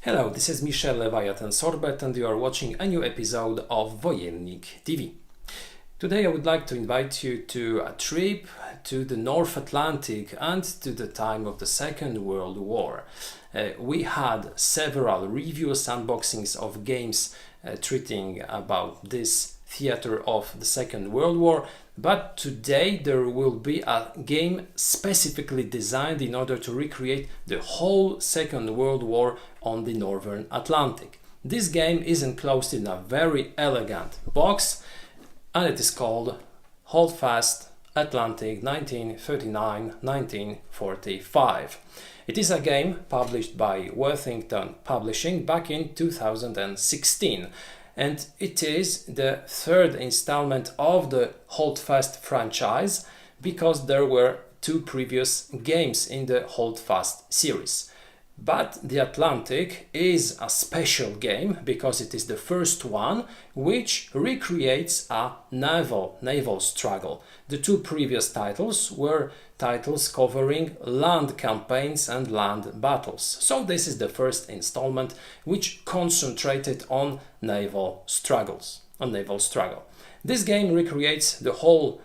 Hello, this is Michel Leviathan Sorbet and you are watching a new episode of Wojennik TV. Today I would like to invite you to a trip to the North Atlantic and to the time of the Second World War. We had several reviews, unboxings of games treating about this theater of the Second World War, but today there will be a game specifically designed in order to recreate the whole Second World War on the Northern Atlantic. This game is enclosed in a very elegant box and it is called Holdfast Atlantic 1939-1945. It is a game published by Wothington Publishing back in 2016. And it is the third installment of the Holdfast franchise because there were two previous games in the Holdfast series. But the Atlantic is a special game because it is the first one which recreates a naval struggle. The two previous titles were titles covering land campaigns and land battles. So this is the first installment which concentrated on naval struggle. This game recreates the whole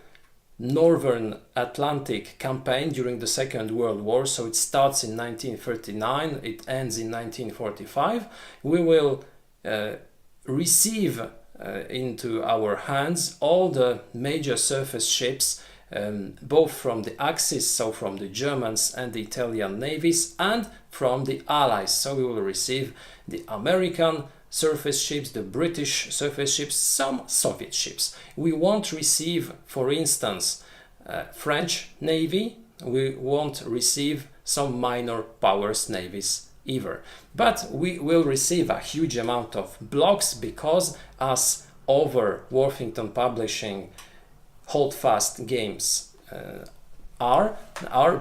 Northern Atlantic campaign during the Second World War, so it starts in 1939, it ends in 1945. We will receive into our hands all the major surface ships, both from the Axis, so from the Germans and the Italian navies, and from the Allies. So we will receive the American surface ships, the British surface ships, some Soviet ships. We won't receive, for instance, French Navy. We won't receive some minor powers navies either. But we will receive a huge amount of blocks because as over Wothington Publishing Holdfast games are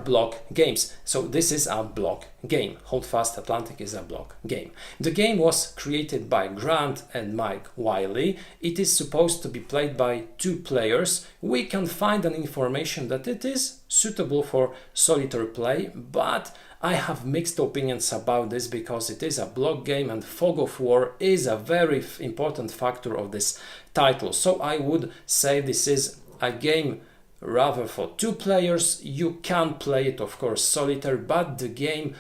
block games. So this is a block game. Holdfast Atlantic is a block game. The game was created by Grant and Mike Wiley. It is supposed to be played by two players. We can find an information that it is suitable for solitaire play, but I have mixed opinions about this because it is a block game and fog of war is a very important factor of this title. So I would say this is a game rather for two players. You can play it, of course, solitaire, but the game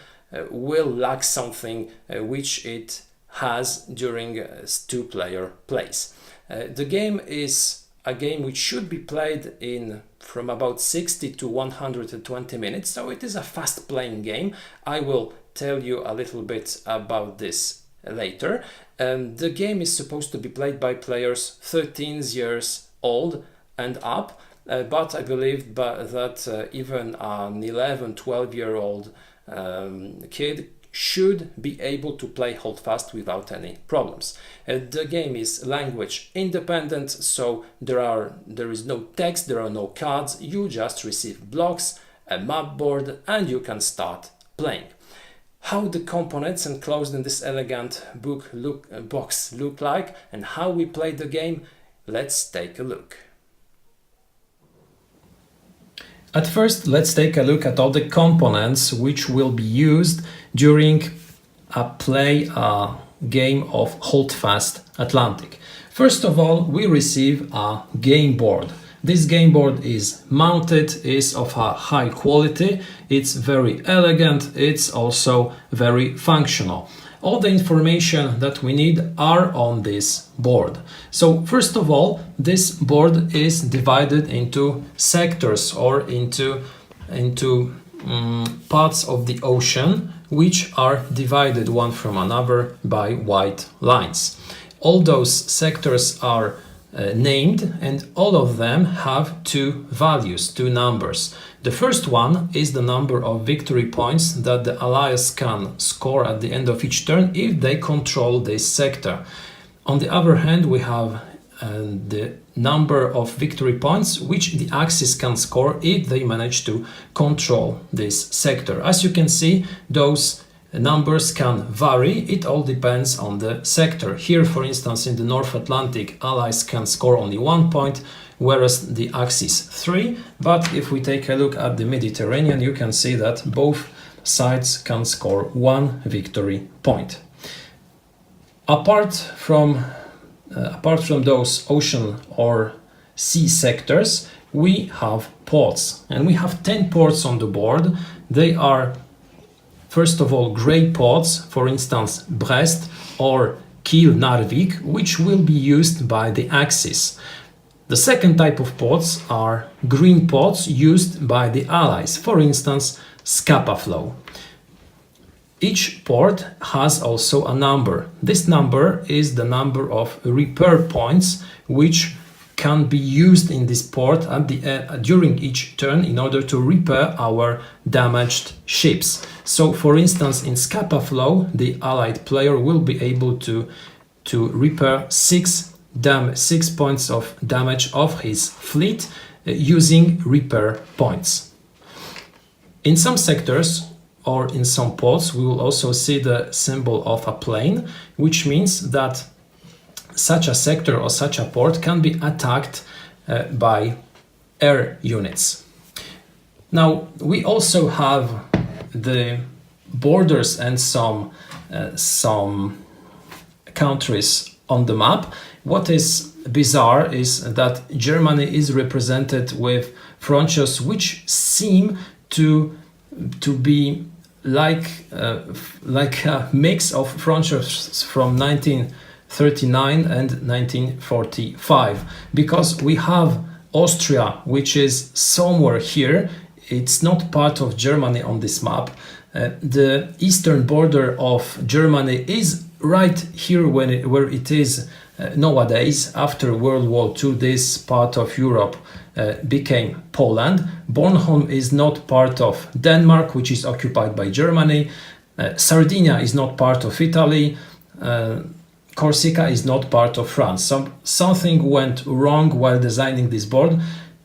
will lack something which it has during two-player plays. The game is a game which should be played in from about 60 to 120 minutes, so it is a fast-playing game. I will tell you a little bit about this later. The game is supposed to be played by players 13 years old and up. But I believe that even an 11, 12-year-old kid should be able to play Holdfast without any problems. The game is language independent, so there is no text, there are no cards, you just receive blocks, a map board, and you can start playing. How the components enclosed in this elegant box look like and how we play the game, let's take a look. At first, let's take a look at all the components which will be used during a game of Holdfast Atlantic. First of all, we receive a game board. This game board is mounted, is of a high quality, it's very elegant, it's also very functional. All the information that we need are on this board. So first of all, this board is divided into sectors or into parts of the ocean which are divided one from another by white lines. All those sectors are named and all of them have two values, two numbers. The first one is the number of victory points that the allies can score at the end of each turn if they control this sector. On the other hand, we have the number of victory points which the Axis can score if they manage to control this sector. As you can see, those numbers can vary, it all depends on the sector. Here, for instance, in the North Atlantic, allies can score only 1 point, whereas the Axis 3. But if we take a look at the Mediterranean, you can see that both sides can score 1 victory point. Apart from those ocean or sea sectors, we have ports, and we have 10 ports on the board. They are, first of all, grey ports, for instance, Brest or Kiel Narvik, which will be used by the Axis. The second type of ports are green ports used by the Allies, for instance, Scapa Flow. Each port has also a number. This number is the number of repair points which can be used in this port during each turn in order to repair our damaged ships. So, for instance, in Scapa Flow, the Allied player will be able to repair 6 points of damage of his fleet using repair points. In some sectors or in some ports, we will also see the symbol of a plane, which means that such a sector or such a port can be attacked by air units. Now, we also have the borders and some countries on the map. What is bizarre is that Germany is represented with frontiers which seem to be like a mix of frontiers from 1939 and 1945, because we have Austria, which is somewhere here. It's not part of Germany on this map. The eastern border of Germany is right here where it is nowadays. After World War II, this part of Europe became Poland. Bornholm is not part of Denmark, which is occupied by Germany. Sardinia is not part of Italy. Corsica is not part of France. Something went wrong while designing this board.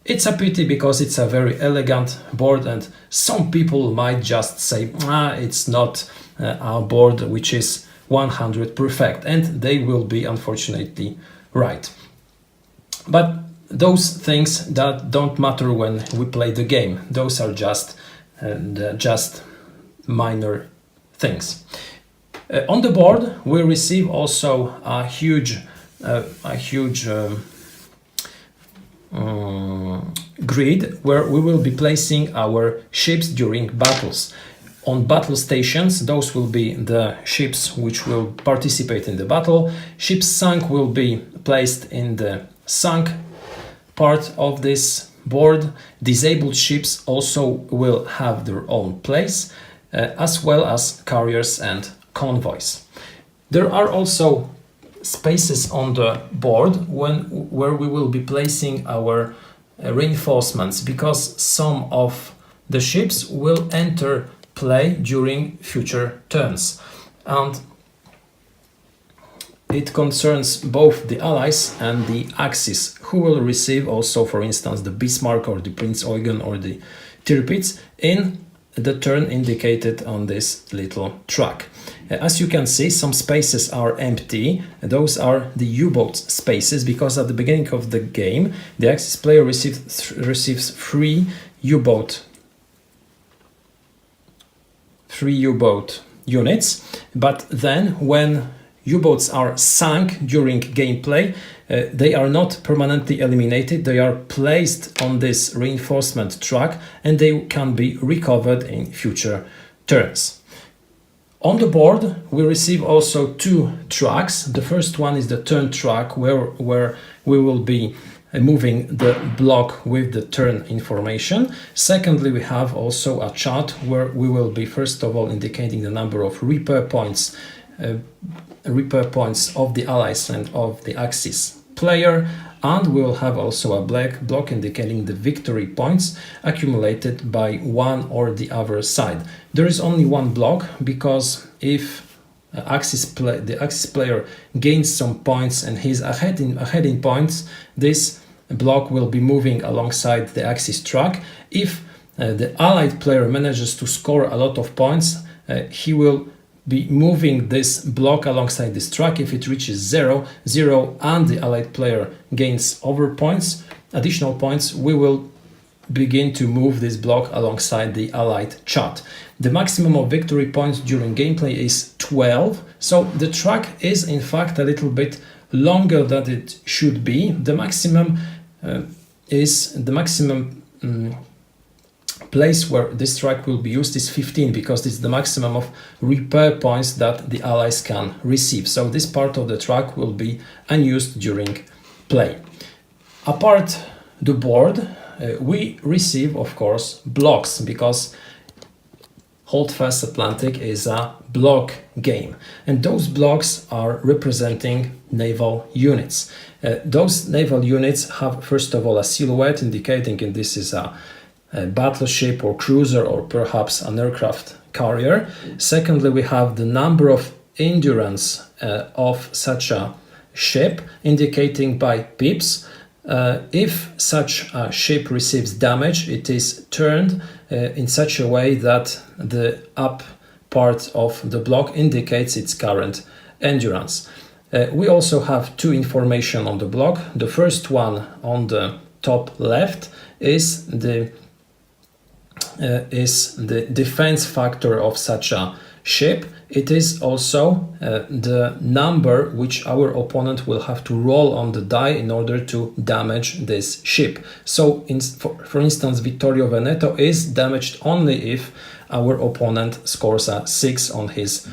It's a pity because it's a very elegant board, and some people might just say, it's not a board which is 100 perfect, and they will be unfortunately right. But those things that don't matter when we play the game. Those are just minor things. On the board, we receive also a huge grid where we will be placing our ships during battles. On battle stations, those will be the ships which will participate in the battle. Ships sunk will be placed in the sunk part of this board. Disabled ships also will have their own place, as well as carriers and convoys. There are also spaces on the board where we will be placing our reinforcements, because some of the ships will enter play during future turns, and it concerns both the Allies and the Axis, who will receive also, for instance, the Bismarck or the Prince Eugen or the Tirpitz in the turn indicated on this little track. As you can see, some spaces are empty. Those are the U-boat spaces, because at the beginning of the game the Axis player receives 3 U-boat units, but then when U-boats are sunk during gameplay, they are not permanently eliminated. They are placed on this reinforcement track and they can be recovered in future turns. On the board, we receive also 2 tracks. The first one is the turn track, where we will be moving the block with the turn information. Secondly, we have also a chart where we will be first of all indicating the number of repair points of the Allies and of the Axis player, and we will have also a black block indicating the victory points accumulated by one or the other side. There is only one block, because if the Axis player gains some points and he's ahead in points, this block will be moving alongside the Axis track. If the Allied player manages to score a lot of points, he will be moving this block alongside this track. If it reaches 0, and the Allied player gains additional points, we will begin to move this block alongside the allied chat. The maximum of victory points during gameplay is 12, so the track is in fact a little bit longer than it should be. The maximum place where this track will be used is 15, because it's the maximum of repair points that the allies can receive. So this part of the track will be unused during play. Apart the board, we receive, of course, blocks, because Holdfast Atlantic is a block game, and those blocks are representing naval units. Those naval units have, first of all, a silhouette indicating if this is a battleship or cruiser or perhaps an aircraft carrier. Secondly, we have the number of endurance of such a ship, indicating by pips. If such a ship receives damage, it is turned in such a way that the up part of the block indicates its current endurance. We also have two information on the block. The first one on the top left is the defense factor of such a ship. It is also the number which our opponent will have to roll on the die in order to damage this ship. So, for instance, Vittorio Veneto is damaged only if our opponent scores a 6 on his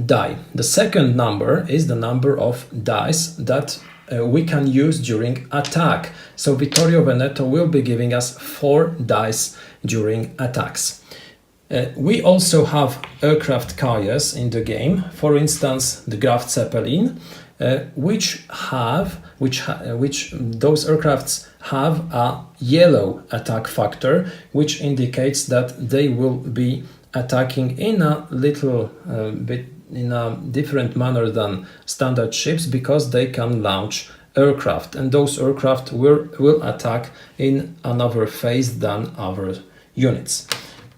die. The second number is the number of dice that we can use during attack. So Vittorio Veneto will be giving us 4 dice during attacks. We also have aircraft carriers in the game. For instance, the Graf Zeppelin, which those aircrafts have a yellow attack factor, which indicates that they will be attacking in a little bit in a different manner than standard ships, because they can launch aircraft, and those aircraft will attack in another phase than other units.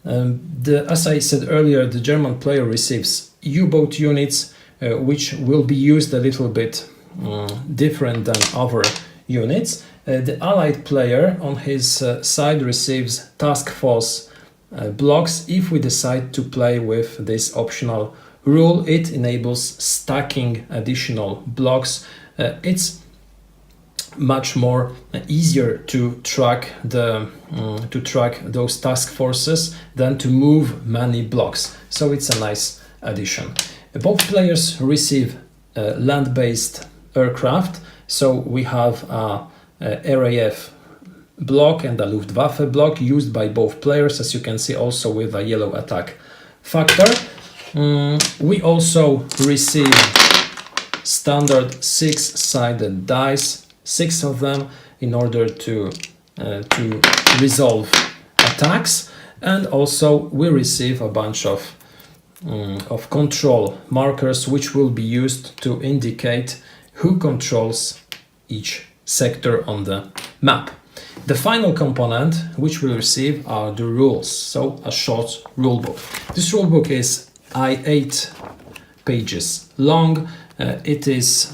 As I said earlier, the German player receives U-boat units, which will be used a little bit different than other units. The Allied player on his side receives task force blocks. If we decide to play with this optional rule, it enables stacking additional blocks. It's much more easier to track those task forces than to move many blocks. So it's a nice addition. Both players receive land-based aircraft. So we have a RAF block and a Luftwaffe block used by both players, as you can see, also with a yellow attack factor. We also receive standard 6-sided dice, 6 of them, in order to resolve attacks, and also we receive a bunch of control markers, which will be used to indicate who controls each sector on the map. The final component which we receive are the rules, so a short rulebook. This rulebook is 8 pages long. It is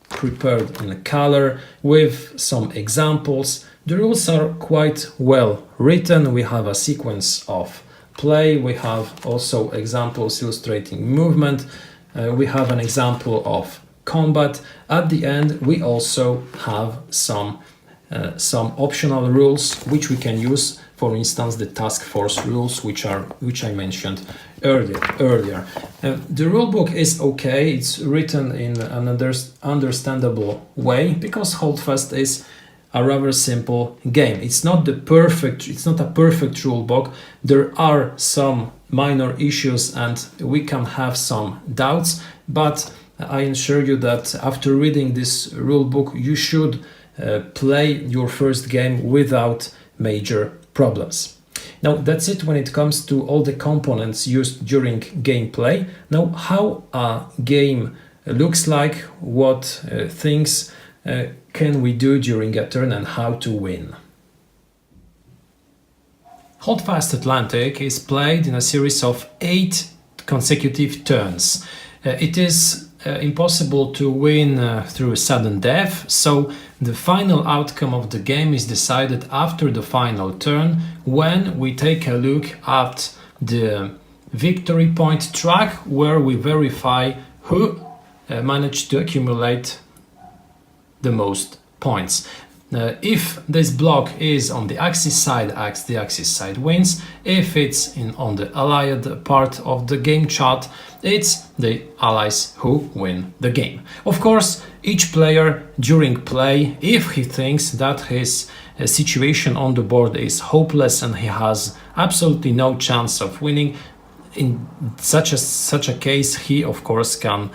prepared in color with some examples. The rules are quite well written. We have a sequence of play. We have also examples illustrating movement. We have an example of combat. At the end, we also have some optional rules which we can use. For instance, the task force rules, which I mentioned earlier. The rulebook is okay. It's written in an understandable way, because Holdfast is a rather simple game. It's not a perfect rulebook. There are some minor issues and we can have some doubts, but I assure you that after reading this rulebook, you should play your first game without major problems. Now, that's it when it comes to all the components used during gameplay. Now, how a game looks like, what things can we do during a turn, and how to win. Holdfast Atlantic is played in a series of 8 consecutive turns. It is impossible to win through sudden death, so the final outcome of the game is decided after the final turn, when we take a look at the victory point track, where we verify who managed to accumulate the most points. If this block is on the Axis side, the Axis side wins. If it's on the Allied part of the game chart, it's the Allies who win the game. Of course, each player during play, if he thinks that his situation on the board is hopeless and he has absolutely no chance of winning, in such a case, he of course can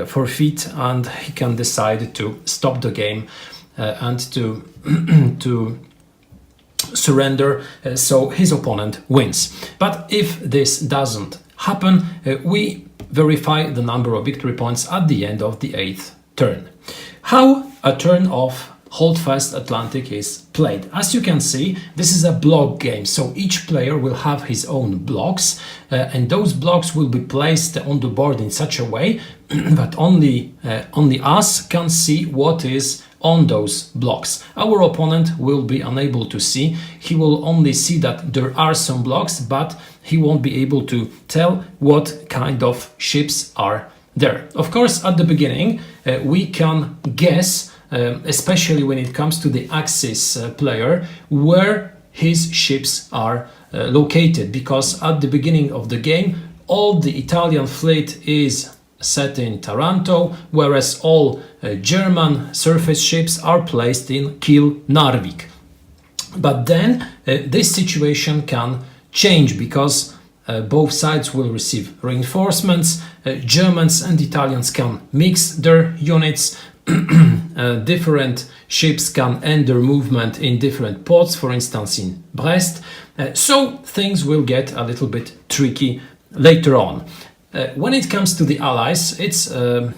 forfeit, and he can decide to stop the game and to surrender, so his opponent wins. But if this doesn't happen, we verify the number of victory points at the end of the 8th turn. How a turn of Holdfast Atlantic is played. As you can see, this is a block game, so each player will have his own blocks, and those blocks will be placed on the board in such a way that only us can see what is on those blocks. Our opponent will be unable to see. He will only see that there are some blocks, but he won't be able to tell what kind of ships are there. Of course, at the beginning, we can guess, especially when it comes to the Axis player, where his ships are located, because at the beginning of the game, all the Italian fleet is set in Taranto, whereas all German surface ships are placed in Kiel Narvik. But then this situation can change, because both sides will receive reinforcements. Germans and Italians can mix their units. Different ships can end their movement in different ports, for instance in Brest. So things will get a little bit tricky later on. When it comes to the Allies, it's a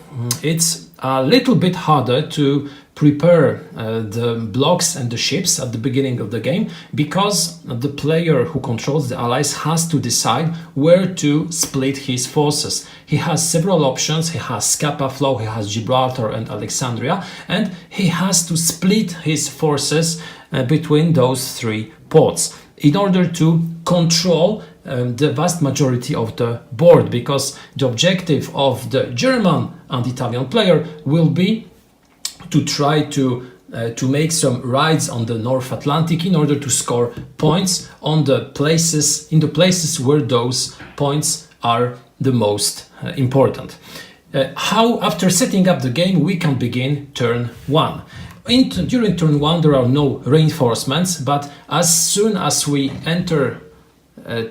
little bit harder to prepare the blocks and the ships at the beginning of the game, because the player who controls the Allies has to decide where to split his forces. He has several options. He has Scapa Flow, he has Gibraltar and Alexandria, and he has to split his forces between those three ports in order to control the vast majority of the board, because the objective of the German and Italian player will be to try to make some rides on the North Atlantic in order to score points on the places where those points are the most important. How, after setting up the game, we can begin turn 1. During turn 1 there are no reinforcements, but as soon as we enter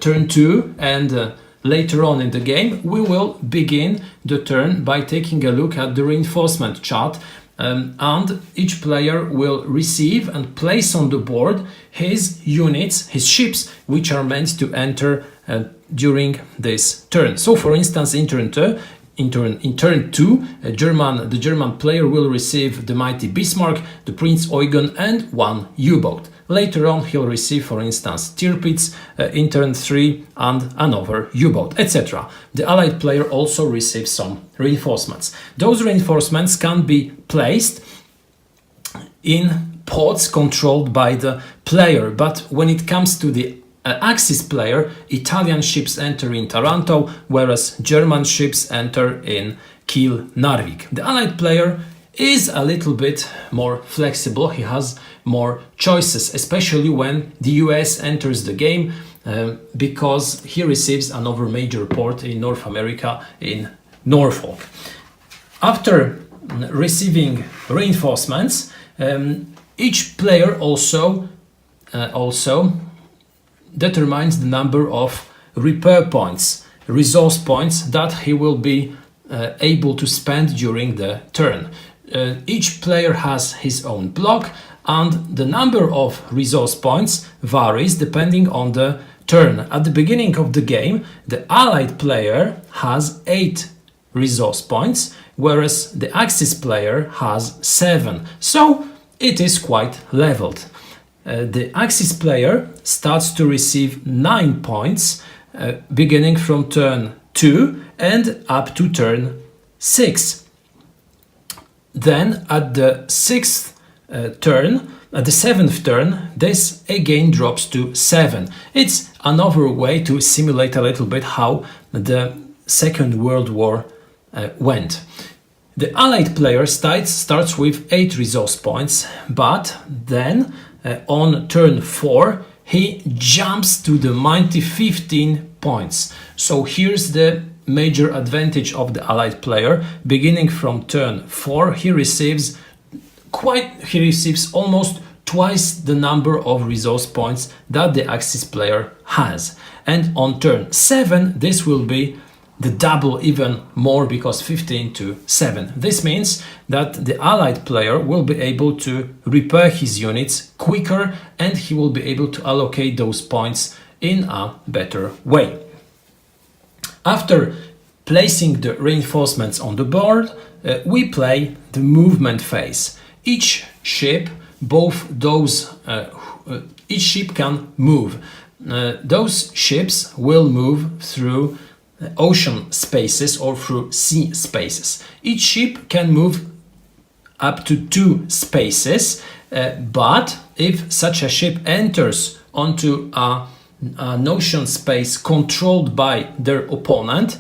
turn 2 and later on in the game, we will begin the turn by taking a look at the reinforcement chart, and each player will receive and place on the board his units, his ships, which are meant to enter during this turn. So for instance, in turn 2, the German player will receive the mighty Bismarck, the Prince Eugen and one U-boat. Later on he'll receive, for instance, Tirpitz, in turn 3 and another U-boat, etc. The Allied player also receives some reinforcements. Those reinforcements can be placed in ports controlled by the player, but when it comes to the Axis player, Italian ships enter in Taranto, whereas German ships enter in Kiel Narvik. The Allied player is a little bit more flexible. He has more choices, especially when the US enters the game, because he receives another major port in North America, in Norfolk. After receiving reinforcements, each player also determines the number of repair points, resource points that he will be able to spend during the turn. Each player has his own block, and the number of resource points varies depending on the turn. At the beginning of the game, the Allied player has 8 resource points, whereas the Axis player has 7. So it is quite leveled. The Axis player starts to receive 9 points beginning from turn 2 and up to turn 6. Then at the 6th turn, at the 7th turn, this again drops to 7. It's another way to simulate a little bit how the Second World War went. The Allied player starts with 8 resource points, but then on turn 4 he jumps to the mighty 15 points. So here's the major advantage of the Allied player. Beginning from turn 4, he receives almost twice the number of resource points that the Axis player has. And on turn 7, this will be the double, even more, because 15 to 7. This means that the Allied player will be able to repair his units quicker, and he will be able to allocate those points in a better way. After placing the reinforcements on the board, we play the movement phase. Each ship can move. Those ships will move through ocean spaces or through sea spaces. Each ship can move up to 2 spaces, but if such a ship enters onto an ocean space controlled by their opponent,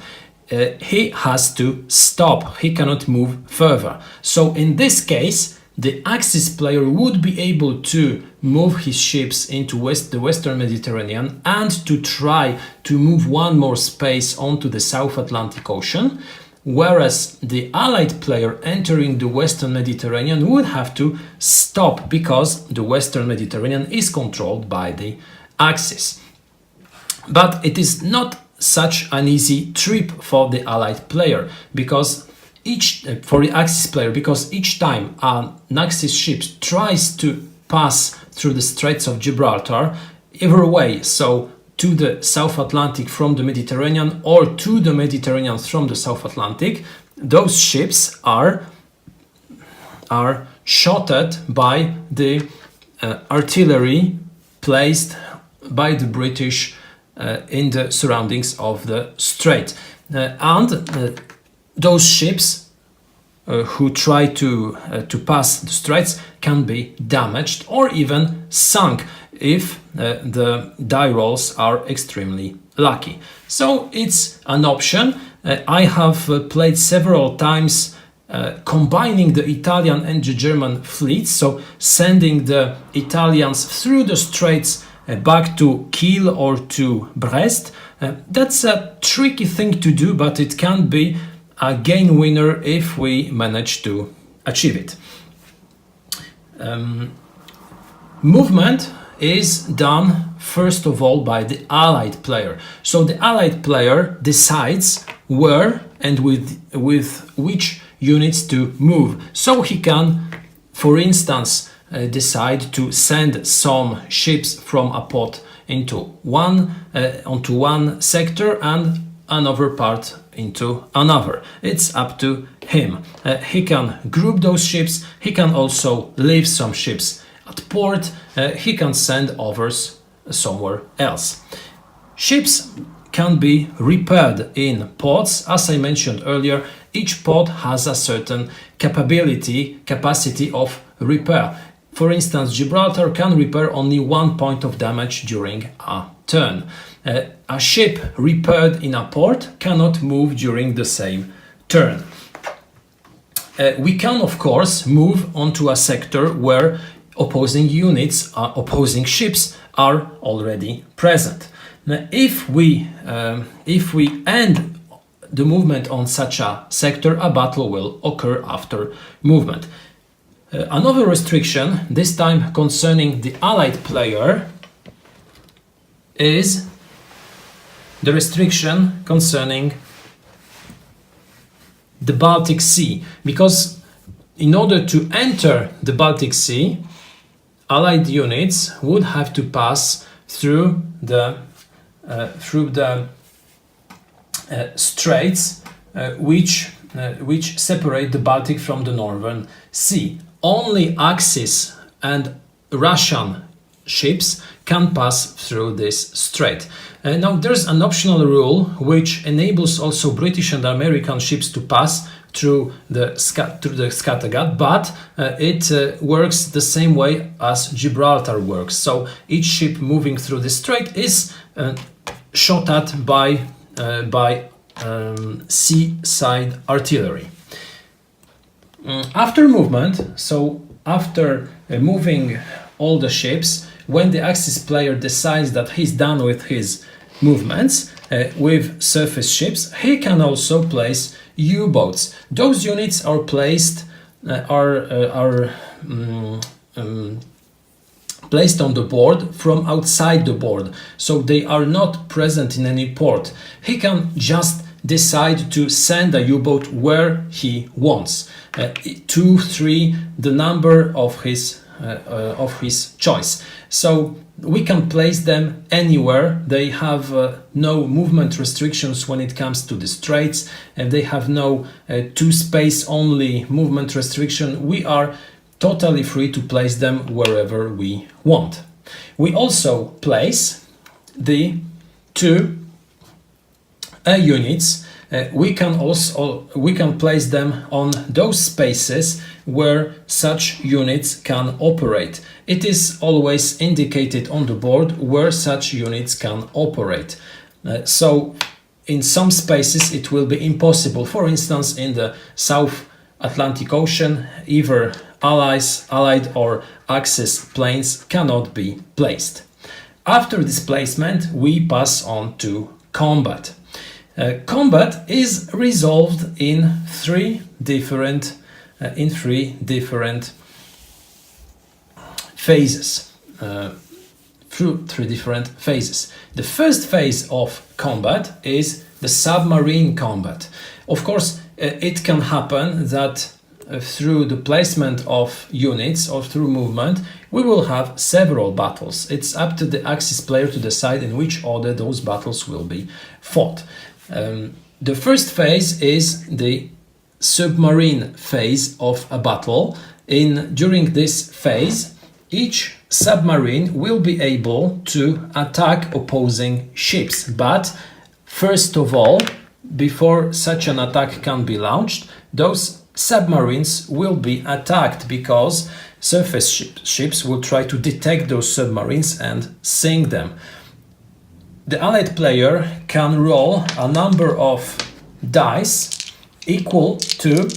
he has to stop. He cannot move further. So in this case, the Axis player would be able to move his ships into the Western Mediterranean and to try to move one more space onto the South Atlantic Ocean, whereas the Allied player entering the Western Mediterranean would have to stop because the Western Mediterranean is controlled by the Axis. But it is not such an easy trip for the Allied player, because for the Axis player, because each time an Axis ship tries to pass through the Straits of Gibraltar, either way, so to the South Atlantic from the Mediterranean or to the Mediterranean from the South Atlantic, those ships are shot at by the artillery placed by the British in the surroundings of the strait. Those ships who try to pass the straits can be damaged or even sunk if the die rolls are extremely lucky. So it's an option. I have played several times combining the Italian and the German fleets, so sending the Italians through the straits back to Kiel or to Brest. That's a tricky thing to do, but it can be a game winner if we manage to achieve it. Movement is done first of all by the Allied player. So the Allied player decides where and with which units to move. So he can, for instance, decide to send some ships from a port onto one sector and another part into another. It's up to him. He can group those ships. He can also leave some ships at port. He can send others somewhere else. Ships can be repaired in ports. As I mentioned earlier, each port has a certain capacity of repair. For instance, Gibraltar can repair only 1 point of damage during a turn. A ship repaired in a port cannot move during the same turn. We can, of course, move onto a sector where opposing ships are already present. Now, if we end the movement on such a sector, a battle will occur after movement. Another restriction, this time concerning the Allied player, is the restriction concerning the Baltic Sea, because in order to enter the Baltic Sea, Allied units would have to pass through the straits which separate the Baltic from the Northern Sea. Only Axis and Russian ships can pass through this strait. Now there's an optional rule which enables also British and American ships to pass through the Scattergut, but it works the same way as Gibraltar works. So each ship moving through the strait is shot at by seaside artillery. After movement, so after moving all the ships, when the Axis player decides that he's done with his movements with surface ships, he can also place U-boats. Those units are placed placed on the board from outside the board, so they are not present in any port. He can just decide to send a U-boat where he wants. 2, 3, the number of his choice. So we can place them anywhere. They have no movement restrictions when it comes to the straits, and they have no two space only movement restriction. We are totally free to place them wherever we want. We also place the two units. We can place them on those spaces where such units can operate. It is always indicated on the board where such units can operate. So in some spaces it will be impossible. For instance, in the South Atlantic Ocean, either Allied or Axis planes cannot be placed. After this placement, we pass on to combat. Combat is resolved in three different phases. Through three different phases. The first phase of combat is the submarine combat. Of course, it can happen that through the placement of units or through movement, we will have several battles. It's up to the Axis player to decide in which order those battles will be fought. The first phase is the submarine phase of a battle. During this phase, each submarine will be able to attack opposing ships. But first of all, before such an attack can be launched, those submarines will be attacked, because surface ships will try to detect those submarines and sink them. The Allied player can roll a number of dice equal to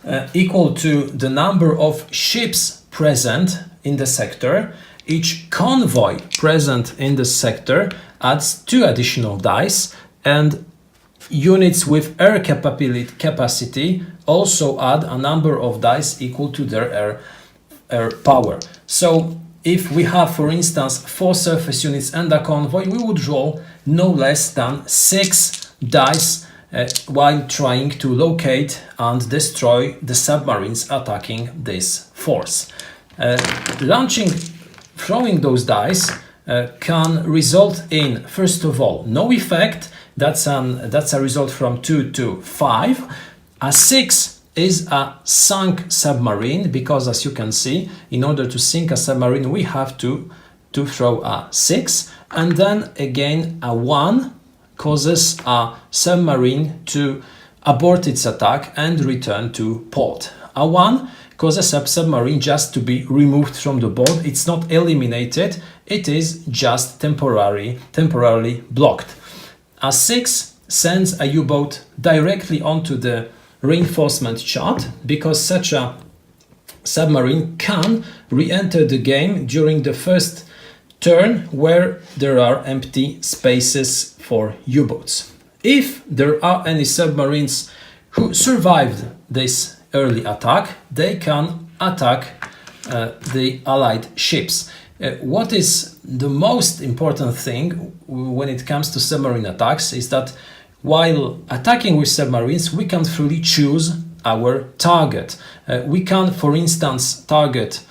the number of ships present in the sector. Each convoy present in the sector adds 2 additional dice, and units with air capacity also add a number of dice equal to their air power. So if we have, for instance, 4 surface units and a convoy, we would roll no less than 6 dice while trying to locate and destroy the submarines attacking this force. Throwing those dice can result in, first of all, no effect. That's a result from 2 to 5. A 6 is a sunk submarine, because as you can see, in order to sink a submarine, we have to throw a 6. And then again, a 1 causes a submarine to abort its attack and return to port. A 1 causes a submarine just to be removed from the board. It's not eliminated, it is just temporarily blocked. A 6 sends a U-boat directly onto the reinforcement chart, because such a submarine can re-enter the game during the first turn where there are empty spaces for U-boats. If there are any submarines who survived this early attack, they can attack the Allied ships. What is the most important thing when it comes to submarine attacks is that while attacking with submarines, we can freely choose our target. We can, for instance, target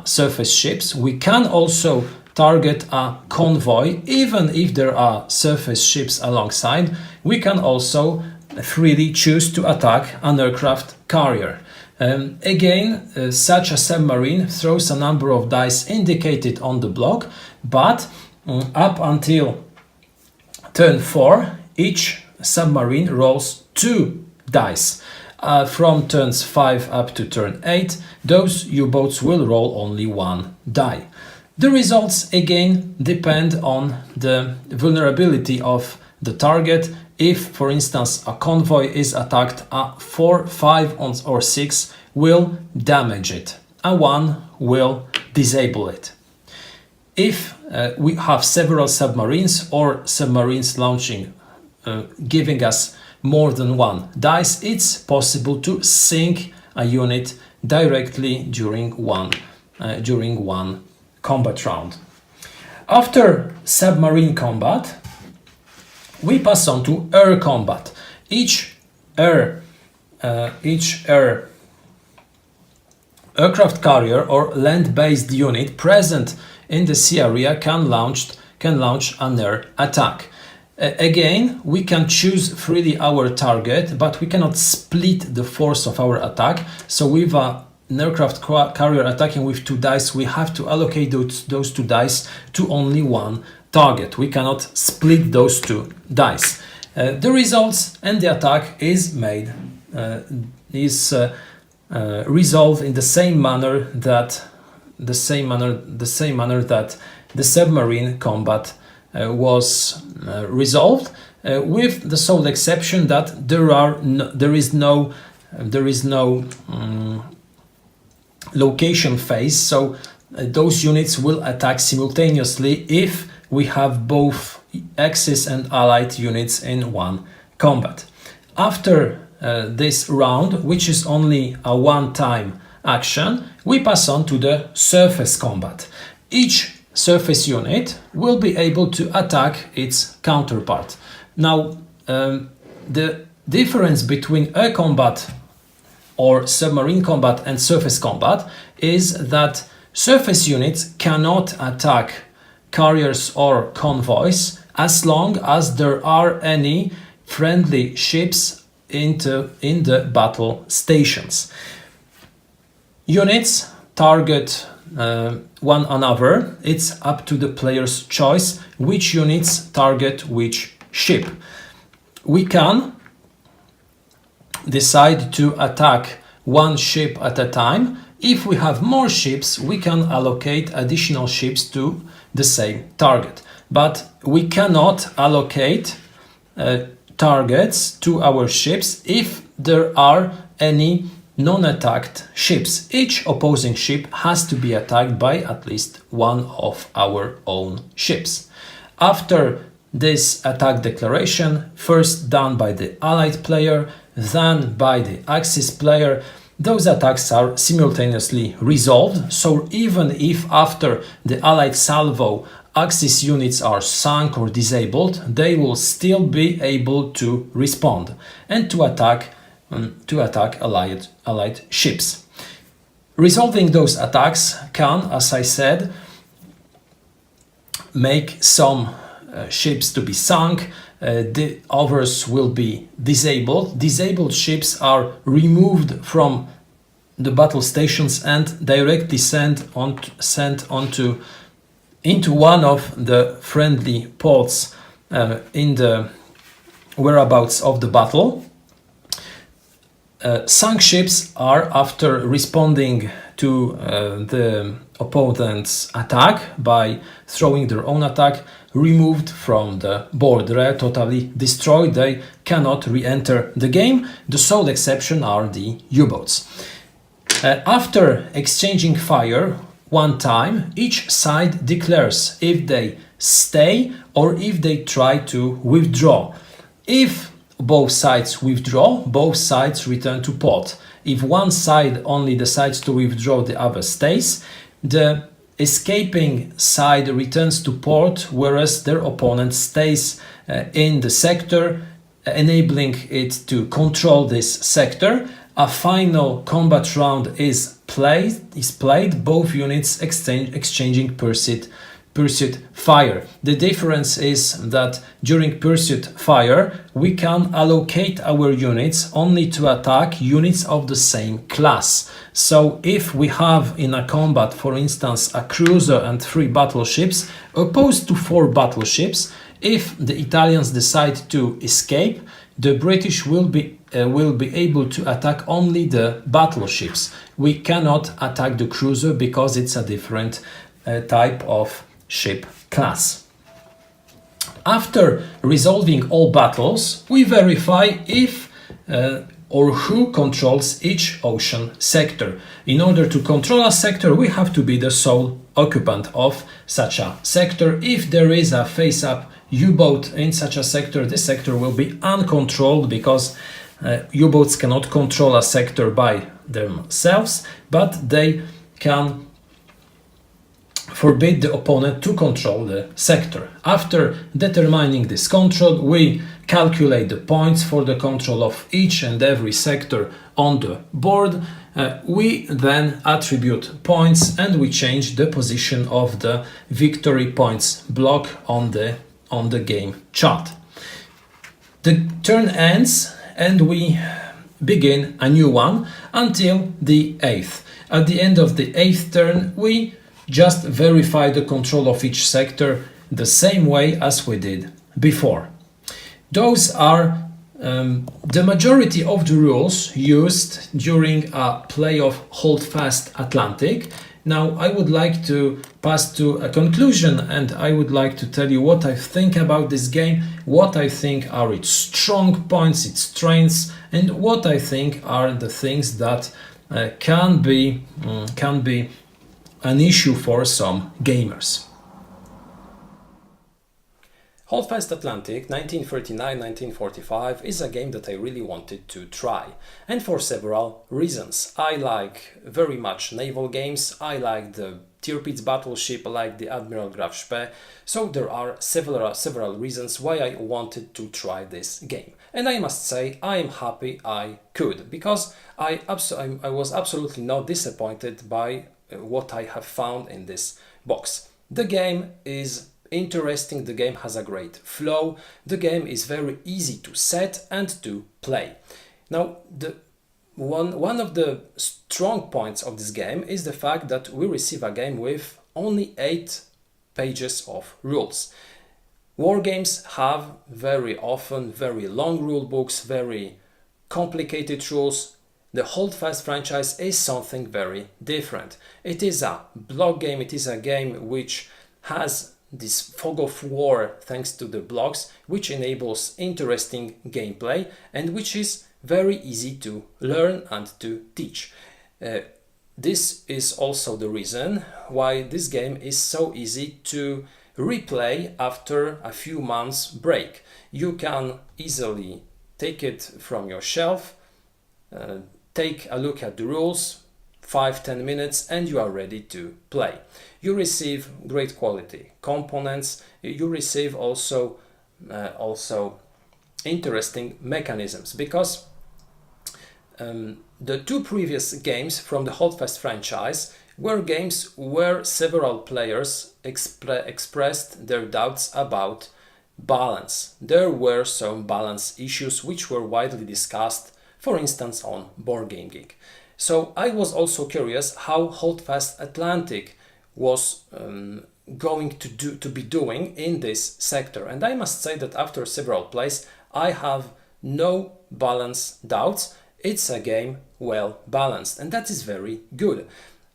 surface ships. We can also target a convoy, even if there are surface ships alongside. We can also freely choose to attack an aircraft carrier. Again, such a submarine throws a number of dice indicated on the block, but up until turn 4, each submarine rolls 2 dice. From turns 5 up to turn 8, those U-boats will roll only 1 die. The results again depend on the vulnerability of the target. If, for instance, a convoy is attacked, a 4, 5 or 6 will damage it. A 1 will disable it. If we have several submarines or submarines launching, giving us more than 1 dice, it's possible to sink a unit directly during one combat round. After submarine combat, we pass on to air combat. Each aircraft carrier or land-based unit present in the sea area can launch an air attack. Again, we can choose freely our target, but we cannot split the force of our attack. So with an aircraft carrier attacking with 2 dice, we have to allocate those 2 dice to only 1 target. We cannot split those 2 dice. The results and the attack is resolved in the same manner that the submarine combat was resolved, with the sole exception that there is no location phase. So those units will attack simultaneously if we have both Axis and Allied units in one combat. After this round, which is only a one-time action, we pass on to the surface combat. Each surface unit will be able to attack its counterpart. Now, the difference between air combat or submarine combat and surface combat is that surface units cannot attack carriers or convoys as long as there are any friendly ships in the battle stations. Units target one another. It's up to the player's choice which units target which ship. We can decide to attack one ship at a time. If we have more ships, we can allocate additional ships to the same target. But we cannot allocate targets to our ships if there are any non-attacked ships. Each opposing ship has to be attacked by at least one of our own ships. After this attack declaration, first done by the Allied player, then by the Axis player, those attacks are simultaneously resolved. So even if after the Allied salvo Axis units are sunk or disabled, they will still be able to respond and to attack Allied ships. Resolving those attacks can, as I said, make some ships to be sunk, the others will be disabled. Disabled ships are removed from the battle stations and directly sent into one of the friendly ports in the whereabouts of the battle. Sunk ships are, after responding to the opponent's attack by throwing their own attack, removed from the board. They are totally destroyed. They cannot re-enter the game. The sole exception are the U-boats. After exchanging fire one time, each side declares if they stay or if they try to withdraw. If both sides withdraw, both sides return to port. If one side only decides to withdraw, the other stays. The escaping side returns to port, whereas their opponent stays in the sector, enabling it to control this sector. A final combat round is played, both units exchanging pursuit fire. The difference is that during pursuit fire we can allocate our units only to attack units of the same class. So if we have in a combat, for instance, a cruiser and 3 battleships opposed to 4 battleships, if the Italians decide to escape, the British will be will be able to attack only the battleships. We cannot attack the cruiser because it's a different type of ship class. After resolving all battles, we verify if or who controls each ocean sector. In order to control a sector, we have to be the sole occupant of such a sector. If there is a face-up U-boat in such a sector, the sector will be uncontrolled because U-boats cannot control a sector by themselves, but they can forbid the opponent to control the sector. After determining this control, we calculate the points for the control of each and every sector on the board. We then attribute points and we change the position of the victory points block on the game chart. The turn ends and we begin a new one until the 8th. At the end of the 8th turn, we just verify the control of each sector the same way as we did before. Those are the majority of the rules used during a play of Holdfast Atlantic. Now I would like to pass to a conclusion and I would like to tell you what I think about this game, what I think are its strong points, its strengths, and what I think are the things that can be an issue for some gamers. Holdfast Atlantic 1939-1945 is a game that I really wanted to try, and for several reasons. I like very much naval games, I like the Tirpitz battleship, I like the Admiral Graf Spee, so there are several reasons why I wanted to try this game. And I must say I am happy I could, because I was absolutely not disappointed by what I have found in this box. The game is interesting, the game has a great flow, the game is very easy to set and to play. Now, one of the strong points of this game is the fact that we receive a game with only 8 pages of rules. War games have very often very long rule books, very complicated rules. The Holdfast franchise is something very different. It is a block game, it is a game which has this fog of war thanks to the blocks, which enables interesting gameplay and which is very easy to learn and to teach. This is also the reason why this game is so easy to replay after a few months break. You can easily take it from your shelf, take a look at the rules, 5-10 minutes and you are ready to play. You receive great quality components, you receive also interesting mechanisms, because the 2 previous games from the Holdfast franchise were games where several players expressed their doubts about balance. There were some balance issues which were widely discussed, for instance on Board Game Geek. So I was also curious how Holdfast Atlantic was going to be doing in this sector, and I must say that after several plays I have no balance doubts. It's a game well balanced, and that is very good.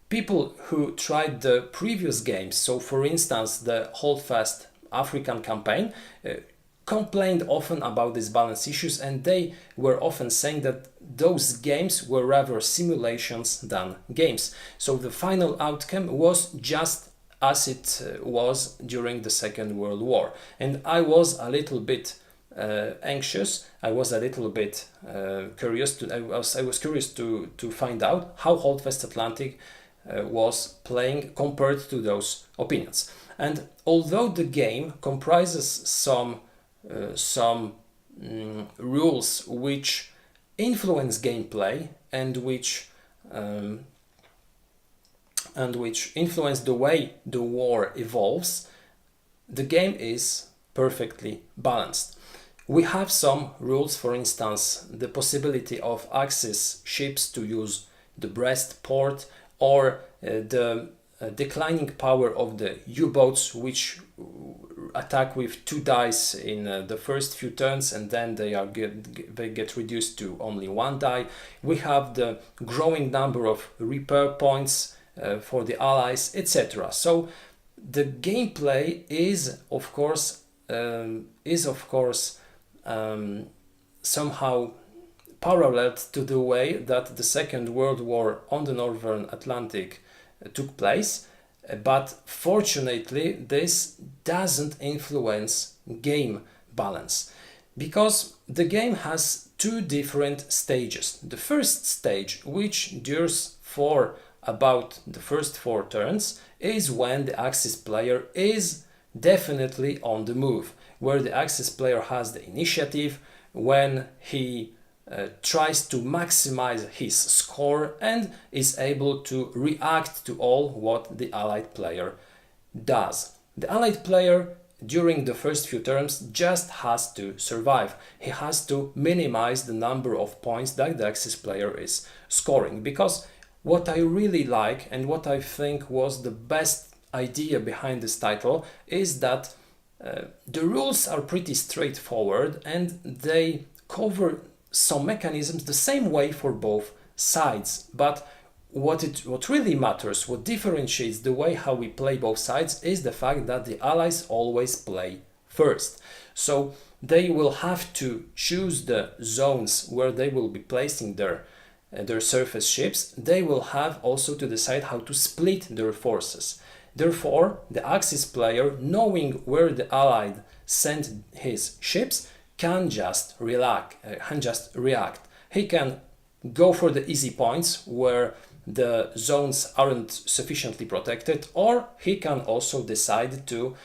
People who tried the previous games, so for instance the Holdfast African campaign, complained often about these balance issues, and they were often saying that those games were rather simulations than games. So the final outcome was just as it was during the Second World War, and I was a little bit anxious. I was a little bit curious. I was curious to find out how Holdfast Atlantic was playing compared to those opinions. And although the game comprises some rules which influence gameplay and which influence the way the war evolves, the game is perfectly balanced. We have some rules, for instance, the possibility of Axis ships to use the Brest port, or the declining power of the U-boats, which attack with 2 dice in the first few turns, and then they get reduced to only 1 die. We have the growing number of repair points for the allies, etc. So the gameplay is of course somehow paralleled to the way that the Second World War on the Northern Atlantic took place, but fortunately this doesn't influence game balance, because the game has 2 different stages. The first stage, which endures for about the first 4 turns, is when the Axis player is definitely on the move, where the Axis player has the initiative, when he tries to maximize his score and is able to react to all what the Allied player does. The Allied player during the first few turns just has to survive. He has to minimize the number of points that the Axis player is scoring, because what I really like and what I think was the best idea behind this title is that the rules are pretty straightforward and they cover some mechanisms the same way for both sides. But what really matters, what differentiates the way how we play both sides, is the fact that the allies always play first. So they will have to choose the zones where they will be placing their surface ships. They will have also to decide how to split their forces. Therefore, the Axis player, knowing where the Allied sent his ships, can just react. He can go for the easy points where the zones aren't sufficiently protected, or he can also decide to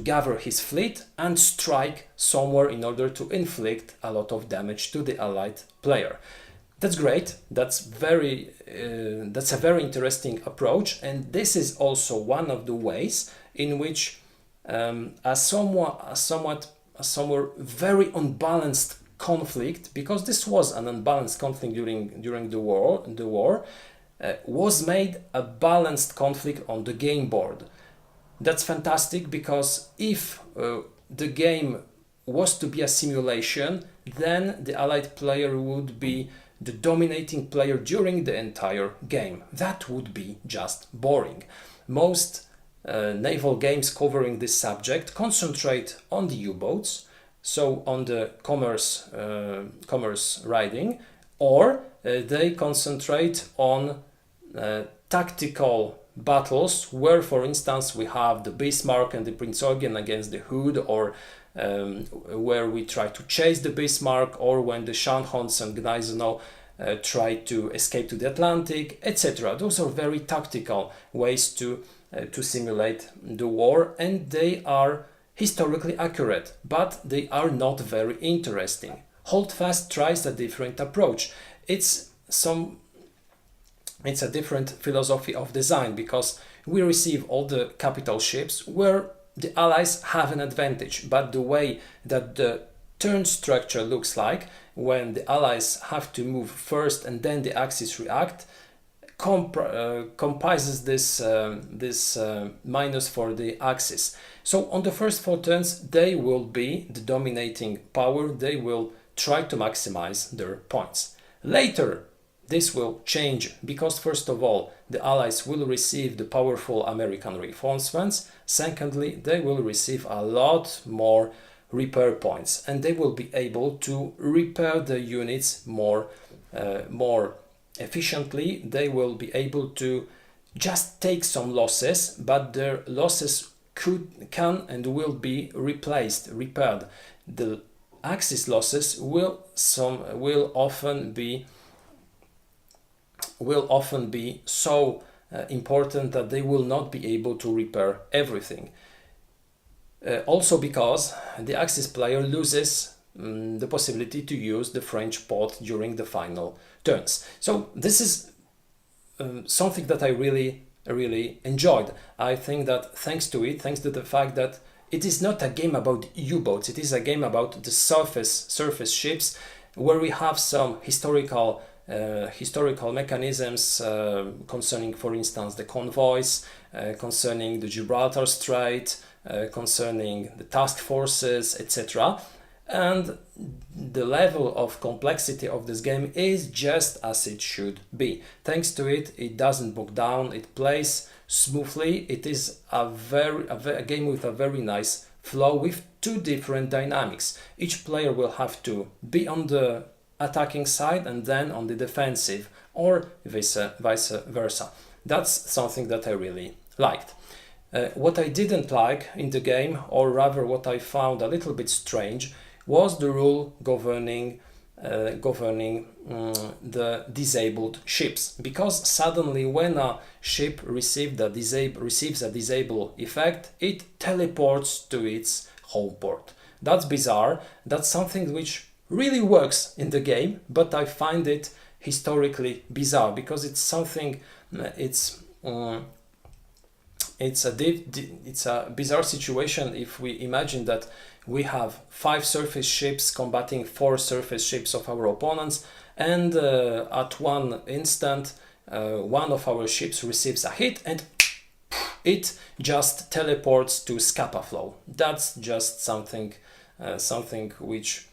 gather his fleet and strike somewhere in order to inflict a lot of damage to the Allied player. That's great. That's a very interesting approach, and this is also one of the ways in which a somewhat very unbalanced conflict, because this was an unbalanced conflict during the war, was made a balanced conflict on the game board. That's fantastic, because if the game was to be a simulation, then the Allied player would be the dominating player during the entire game. That would be just boring. Most naval games covering this subject concentrate on the U-boats, so on the commerce riding, or they concentrate on tactical battles, where, for instance, we have the Bismarck and the Prinz Eugen against the Hood, or where we try to chase the Bismarck, or when the Scharnhorst and Gneisenau try to escape to the Atlantic, etc. Those are very tactical ways to simulate the war, and they are historically accurate, but they are not very interesting. Holdfast tries a different approach. It's a different philosophy of design, because we receive all the capital ships where the allies have an advantage, but the way that the turn structure looks like, when the allies have to move first and then the Axis react, comprises this minus for the Axis. So on the first 4 turns they will be the dominating power, they will try to maximize their points. Later this will change, because first of all the Allies will receive the powerful American reinforcements, secondly they will receive a lot more repair points, and they will be able to repair the units more efficiently. They will be able to just take some losses, but their losses can and will be repaired. The Axis losses will often be so important that they will not be able to repair everything. Also because the Axis player loses the possibility to use the French pot during the final turns. So this is something that I really enjoyed. I think that thanks to the fact that it is not a game about U-boats, it is a game about the surface ships, where we have some historical historical mechanisms concerning, for instance, the convoys, concerning the Gibraltar Strait, concerning the task forces, etc. And the level of complexity of this game is just as it should be. Thanks to it, it doesn't bog down, it plays smoothly. It is a game with a very nice flow with two different dynamics. Each player will have to be on the attacking side and then on the defensive, or vice versa. That's something that I really liked. What I didn't like in the game, or rather what I found a little bit strange, was the rule governing the disabled ships, because suddenly when a ship receives a disable effect, it teleports to its home port. That's bizarre. That's something which really works in the game, but I find it historically bizarre, because it's something it's a bizarre situation if we imagine that we have 5 surface ships combating 4 surface ships of our opponents, and at one instant one of our ships receives a hit and it just teleports to Scapa flow. That's just something which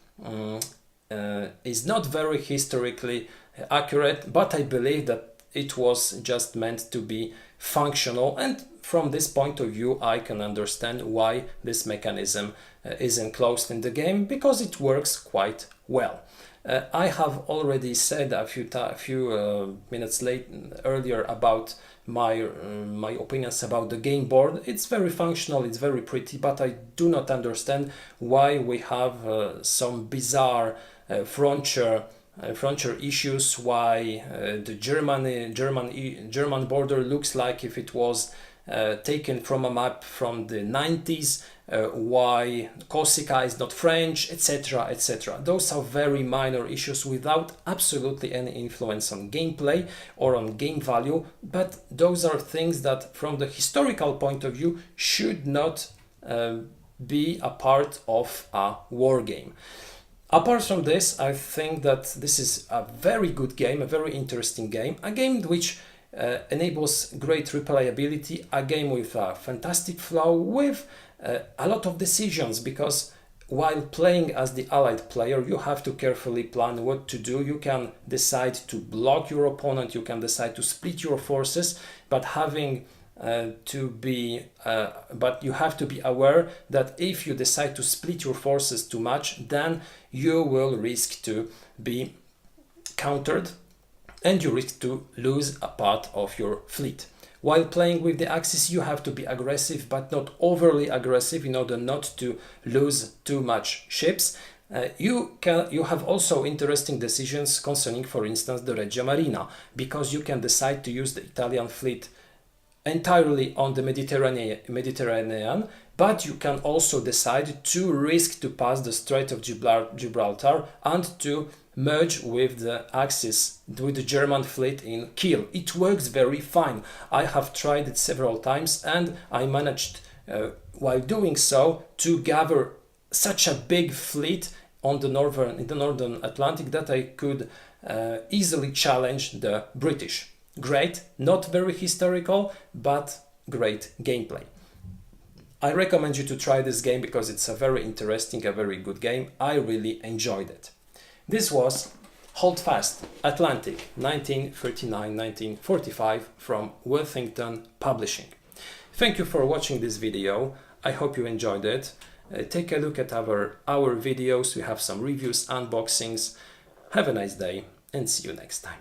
is not very historically accurate, but I believe that it was just meant to be functional, and from this point of view I can understand why this mechanism is enclosed in the game, because it works quite well. I have already said a few minutes earlier about my opinions about the game board. It's very functional, it's very pretty, but I do not understand why we have some bizarre frontier issues, why the German border looks like if it was taken from a map from the 90s, why Corsica is not French, etc, etc. Those are very minor issues without absolutely any influence on gameplay or on game value, but those are things that from the historical point of view should not be a part of a war game. Apart from this, I think that this is a very good game, a very interesting game, a game which enables great replayability, a game with a fantastic flow, with a lot of decisions, because while playing as the allied player you have to carefully plan what to do. You can decide to block your opponent, you can decide to split your forces, but you have to be aware that if you decide to split your forces too much, then you will risk to be countered and you risk to lose a part of your fleet. While playing with the Axis, you have to be aggressive, but not overly aggressive in order not to lose too much ships. You have also interesting decisions concerning, for instance, the Regia Marina, because you can decide to use the Italian fleet entirely on the Mediterranean, but you can also decide to risk to pass the Strait of Gibraltar and to merge with the Axis, with the German fleet in Kiel. It works very fine. I have tried it several times and I managed, while doing so, to gather such a big fleet in the northern Atlantic that I could easily challenge the British. Great, not very historical, but great gameplay. I recommend you to try this game because it's a very interesting, a very good game. I really enjoyed it. This was Holdfast, Atlantic, 1939-1945 from Wothington Publishing. Thank you for watching this video. I hope you enjoyed it. Take a look at our videos. We have some reviews, unboxings. Have a nice day and see you next time.